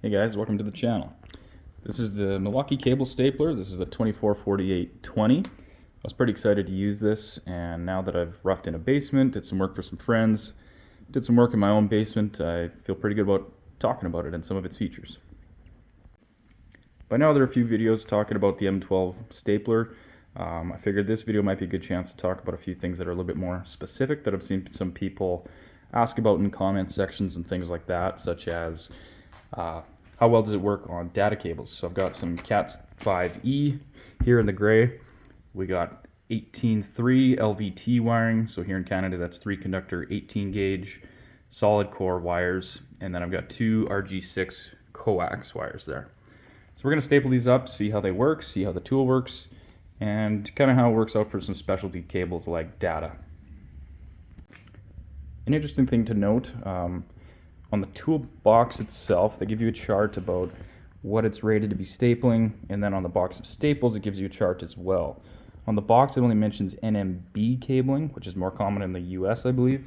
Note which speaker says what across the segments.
Speaker 1: Hey guys, welcome to the channel. This is the Milwaukee Cable Stapler. This is the 244820. I was pretty excited to use this, and now that I've roughed in a basement, did some work for some friends, did some work in my own basement, I feel pretty good about talking about it and some of its features. By now there are a few videos talking about the M12 stapler. I figured this video might be a good chance to talk about a few things that are a little bit more specific that I've seen some people ask about in comment sections and things like that, such as how well does it work on data cables. So I've got some Cat 5e here in the gray. We got 18.3 LVT wiring, so here in Canada that's 3 conductor 18 gauge solid core wires, and then I've got 2 RG6 coax wires there. So we're going to staple these up, see how they work, see how the tool works, and kind of how it works out for some specialty cables like data. An interesting thing to note, on the toolbox itself, they give you a chart about what it's rated to be stapling, and then on the box of staples it gives you a chart as well. On the box it only mentions NMB cabling, which is more common in the US, I believe,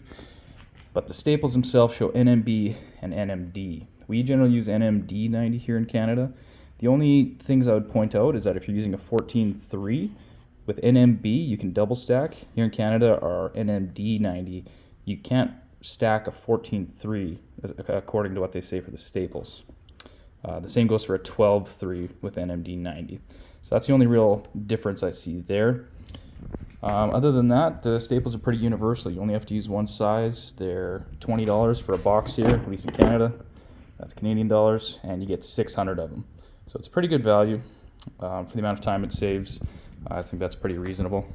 Speaker 1: but the staples themselves show NMB and NMD. We generally use NMD 90 here in Canada. The only things I would point out is that if you're using a 14.3 with NMB, you can double stack. Here in Canada, our NMD 90, you can't stack a 14.3 according to what they say for the staples. The same goes for a 12.3 with NMD 90. So that's the only real difference I see there. Other than that, the staples are pretty universal. You only have to use one size. They're $20 for a box here, at least in Canada. That's Canadian dollars, and you get 600 of them. So it's pretty good value for the amount of time it saves. I think that's pretty reasonable.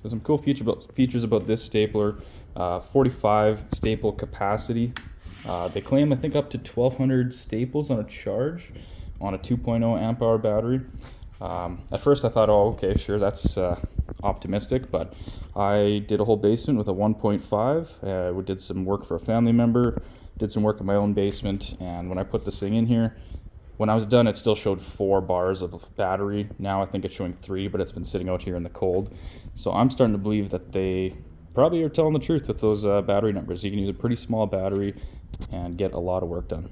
Speaker 1: So some cool features about this stapler. 45 staple capacity. They claim, I think, up to 1,200 staples on a charge on a 2.0 amp hour battery. At first I thought, oh, okay, sure, that's optimistic, but I did a whole basement with a 1.5. We did some work for a family member, did some work in my own basement, and when I put this thing in here, when I was done, it still showed 4 bars of battery. Now I think it's showing 3, but it's been sitting out here in the cold. So I'm starting to believe that they probably are telling the truth with those battery numbers. You can use a pretty small battery and get a lot of work done.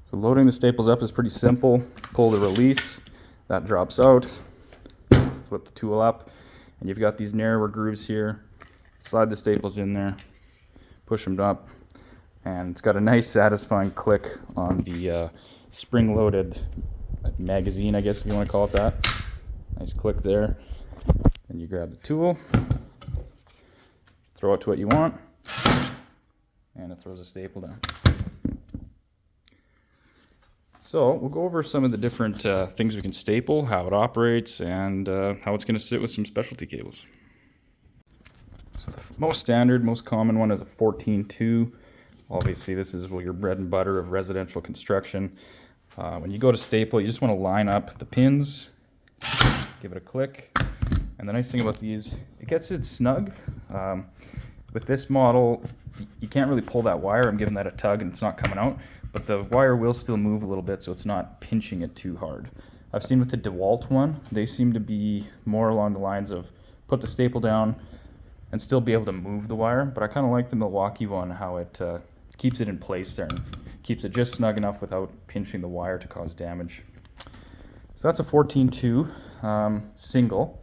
Speaker 1: So loading the staples up is pretty simple. Pull the release, that drops out. Flip the tool up, and you've got these narrower grooves here. Slide the staples in there, push them up, and it's got a nice satisfying click on the spring-loaded magazine, I guess if you want to call it that. Nice click there. Then you grab the tool, throw it to what you want, and it throws a staple down. So we'll go over some of the different things we can staple, how it operates, and how it's going to sit with some specialty cables. So the most standard, most common one is a 14.2. Obviously this is your bread and butter of residential construction. When you go to staple, you just want to line up the pins, give it a click, and the nice thing about these, it gets it snug. With this model, you can't really pull that wire. I'm giving that a tug and it's not coming out, but the wire will still move a little bit, so it's not pinching it too hard. I've seen with the DeWalt one, they seem to be more along the lines of put the staple down and still be able to move the wire, but I kind of like the Milwaukee one, how it keeps it in place there and keeps it just snug enough without pinching the wire to cause damage. So that's a 14.2 single.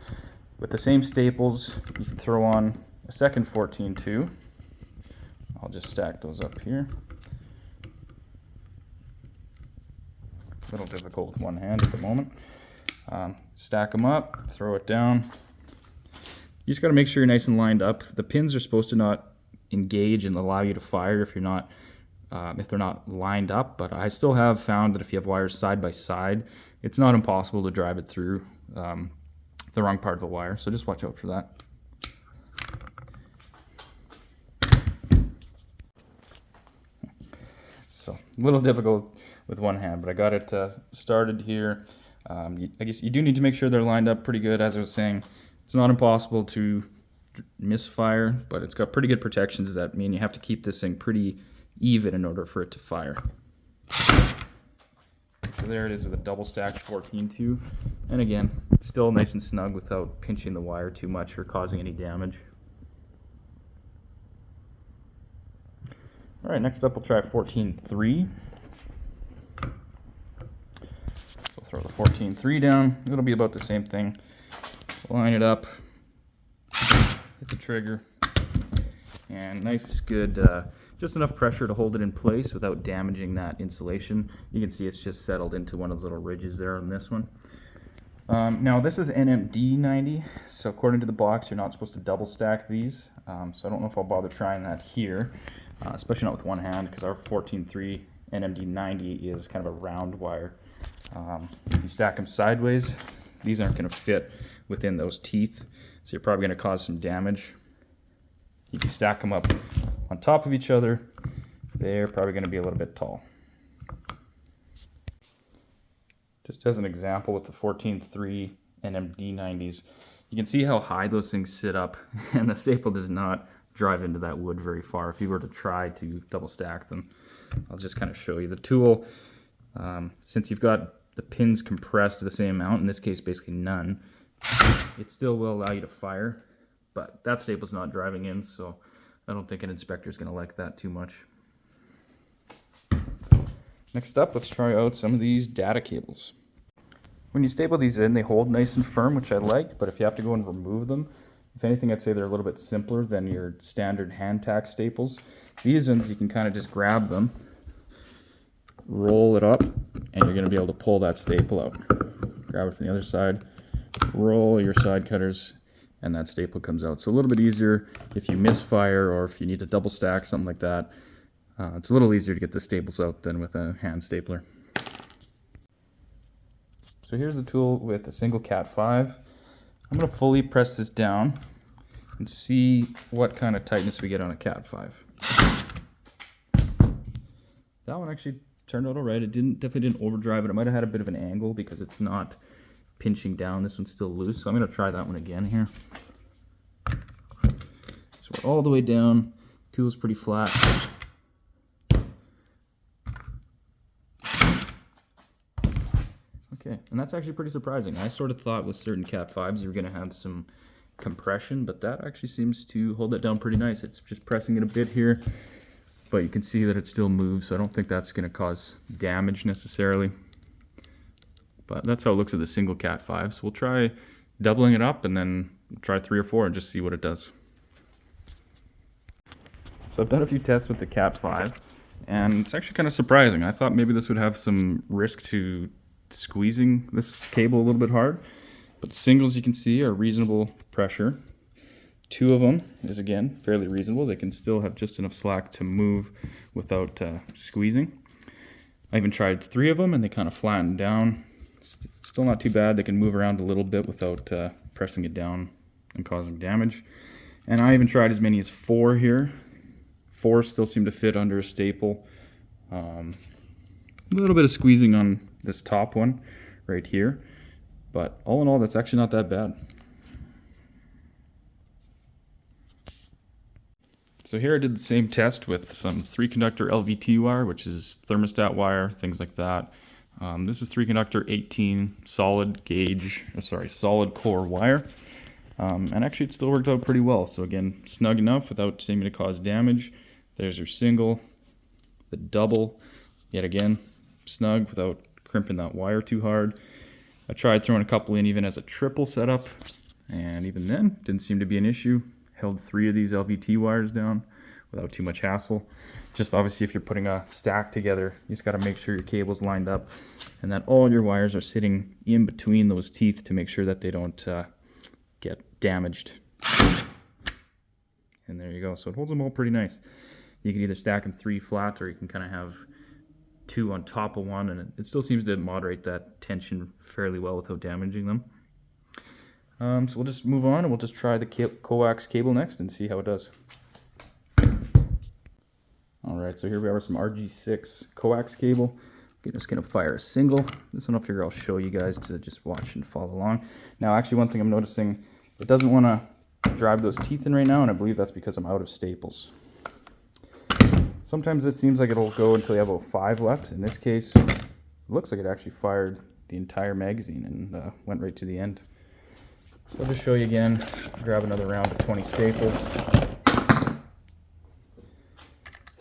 Speaker 1: With the same staples, you can throw on a second 14.2. I'll just stack those up here. A little difficult with one hand at the moment. Stack them up, throw it down. You just got to make sure you're nice and lined up. The pins are supposed to not engage and allow you to fire if they're not lined up, but I still have found that if you have wires side by side, it's not impossible to drive it through the wrong part of the wire, so just watch out for that. So a little difficult with one hand, but I got it started here. I guess you do need to make sure they're lined up pretty good. As I was saying, it's not impossible to misfire, but it's got pretty good protections that mean you have to keep this thing pretty even in order for it to fire. So there it is with a double stacked 14.2, and again, still nice and snug without pinching the wire too much or causing any damage. All right, next up we'll try 14-3. So we'll throw the 14-3 down. It'll be about the same thing. Line it up, hit the trigger, and nice, good, just enough pressure to hold it in place without damaging that insulation. You can see it's just settled into one of those little ridges there on this one. Now this is NMD 90, so according to the box you're not supposed to double stack these, so I don't know if I'll bother trying that here, especially not with one hand, because our 14-3 NMD 90 is kind of a round wire. If you stack them sideways, these aren't going to fit within those teeth, so you're probably going to cause some damage. If you stack them up on top of each other, they're probably going to be a little bit tall. Just as an example with the 14-3 NMD 90s, you can see how high those things sit up, and the staple does not drive into that wood very far if you were to try to double stack them. I'll just kind of show you the tool. Since you've got the pins compressed to the same amount, in this case basically none, it still will allow you to fire, but that staple's not driving in, so I don't think an inspector is going to like that too much. Next up, let's try out some of these data cables. When you staple these in, they hold nice and firm, which I like, but if you have to go and remove them, if anything, I'd say they're a little bit simpler than your standard hand tack staples. These ones, you can kind of just grab them, roll it up, and you're going to be able to pull that staple out. Grab it from the other side, roll your side cutters, and that staple comes out. So a little bit easier if you misfire or if you need to double stack, something like that. It's a little easier to get the staples out than with a hand stapler. So here's the tool with a single Cat 5. I'm going to fully press this down and see what kind of tightness we get on a Cat 5. That one actually turned out alright. It definitely didn't overdrive it. It might have had a bit of an angle because it's not pinching down. This one's still loose, so I'm going to try that one again here. So we're all the way down. Tool's pretty flat. Okay, and that's actually pretty surprising. I sort of thought with certain Cat 5s you were going to have some compression, but that actually seems to hold that down pretty nice. It's just pressing it a bit here, but you can see that it still moves, so I don't think that's going to cause damage necessarily. But that's how it looks at the single Cat 5. So we'll try doubling it up and then try 3 or 4 and just see what it does. So I've done a few tests with the Cat 5, and it's actually kind of surprising. I thought maybe this would have some risk to squeezing this cable a little bit hard, but the singles you can see are reasonable pressure. 2 of them is again fairly reasonable. They can still have just enough slack to move without squeezing. I even tried 3 of them and they kind of flattened down. Still not too bad. They can move around a little bit without pressing it down and causing damage. And I even tried as many as 4 here. 4 still seem to fit under a staple. A little bit of squeezing on this top one right here, but all in all that's actually not that bad. So here I did the same test with some 3-conductor LVT wire, which is thermostat wire, things like that. This is 3-conductor 18 solid core wire, and actually it still worked out pretty well. So again, snug enough without seeming to cause damage. There's your single, the double, yet again snug without crimping that wire too hard. I tried throwing a couple in even as a triple setup, and even then didn't seem to be an issue. Held 3 of these LVT wires down without too much hassle. Just obviously if you're putting a stack together, you just got to make sure your cable's lined up and that all your wires are sitting in between those teeth to make sure that they don't get damaged. And there you go. So it holds them all pretty nice. You can either stack them 3 flat, or you can kind of have 2 on top of one, and it still seems to moderate that tension fairly well without damaging them. So we'll just move on and we'll just try the coax cable next and see how it does. Alright, so here we are with some RG6 coax cable. I'm just going to fire a single. This one I figure I'll show you guys to just watch and follow along. Now actually one thing I'm noticing, it doesn't want to drive those teeth in right now, and I believe that's because I'm out of staples. Sometimes it seems like it'll go until you have about 5 left. In this case, it looks like it actually fired the entire magazine and went right to the end. So I'll just show you again. Grab another round of 20 staples.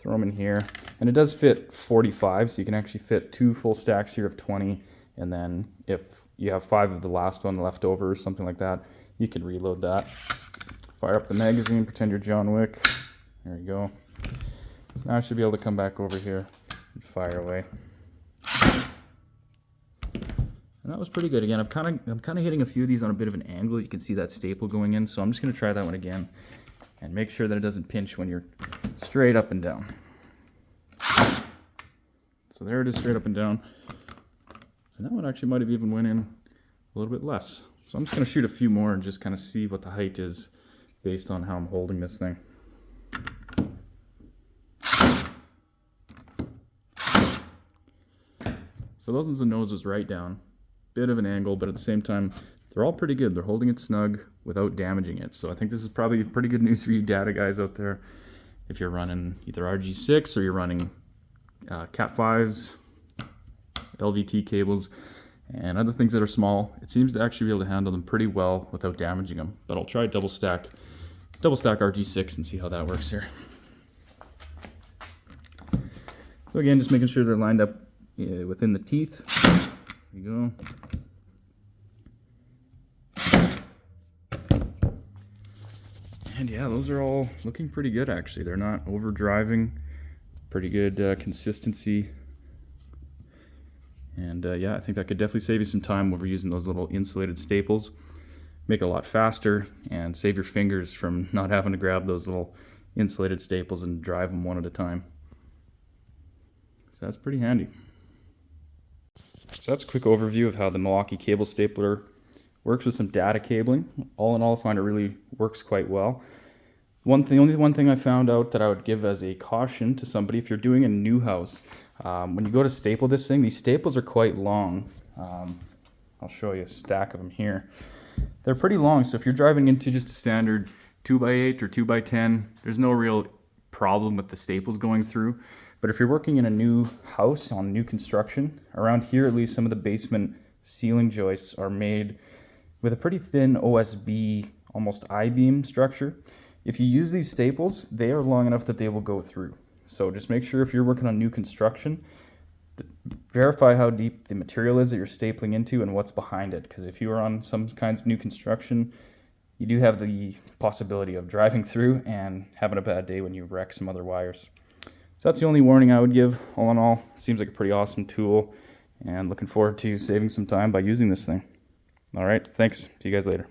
Speaker 1: throw them in here. And it does fit 45, so you can actually fit 2 full stacks here of 20. And then if you have 5 of the last one left over or something like that, you can reload that. Fire up the magazine, pretend you're John Wick. There you go. So now I should be able to come back over here and fire away. And that was pretty good. Again, I'm kind of hitting a few of these on a bit of an angle. You can see that staple going in, so I'm just going to try that one again and make sure that it doesn't pinch when you're straight up and down. So there it is, straight up and down. And that one actually might have even went in a little bit less. So I'm just going to shoot a few more and just kind of see what the height is based on how I'm holding this thing. So those ones, the nose was right down. Bit of an angle, but at the same time, they're all pretty good. They're holding it snug without damaging it. So I think this is probably pretty good news for you data guys out there. If you're running either RG6 or you're running Cat 5s, LVT cables, and other things that are small, it seems to actually be able to handle them pretty well without damaging them. But I'll try double stack RG6 and see how that works here. So again, just making sure they're lined up within the teeth. There you go. And yeah, those are all looking pretty good actually. They're not over driving. Pretty good consistency. And yeah, I think that could definitely save you some time when we're using those little insulated staples. Make it a lot faster and save your fingers from not having to grab those little insulated staples and drive them one at a time. So that's pretty handy. So that's a quick overview of how the Milwaukee Cable Stapler works with some data cabling. All in all, I find it really works quite well. Only one thing I found out that I would give as a caution to somebody, if you're doing a new house, when you go to staple this thing, these staples are quite long. I'll show you a stack of them here. They're pretty long, so if you're driving into just a standard 2x8 or 2x10, there's no real problem with the staples going through. But if you're working in a new house on new construction, around here at least, some of the basement ceiling joists are made with a pretty thin OSB, almost I-beam structure. If you use these staples, they are long enough that they will go through. So just make sure if you're working on new construction, verify how deep the material is that you're stapling into and what's behind it. Because if you are on some kinds of new construction, you do have the possibility of driving through and having a bad day when you wreck some other wires. So that's the only warning I would give. All in all, seems like a pretty awesome tool, and looking forward to saving some time by using this thing. All right, thanks. See you guys later.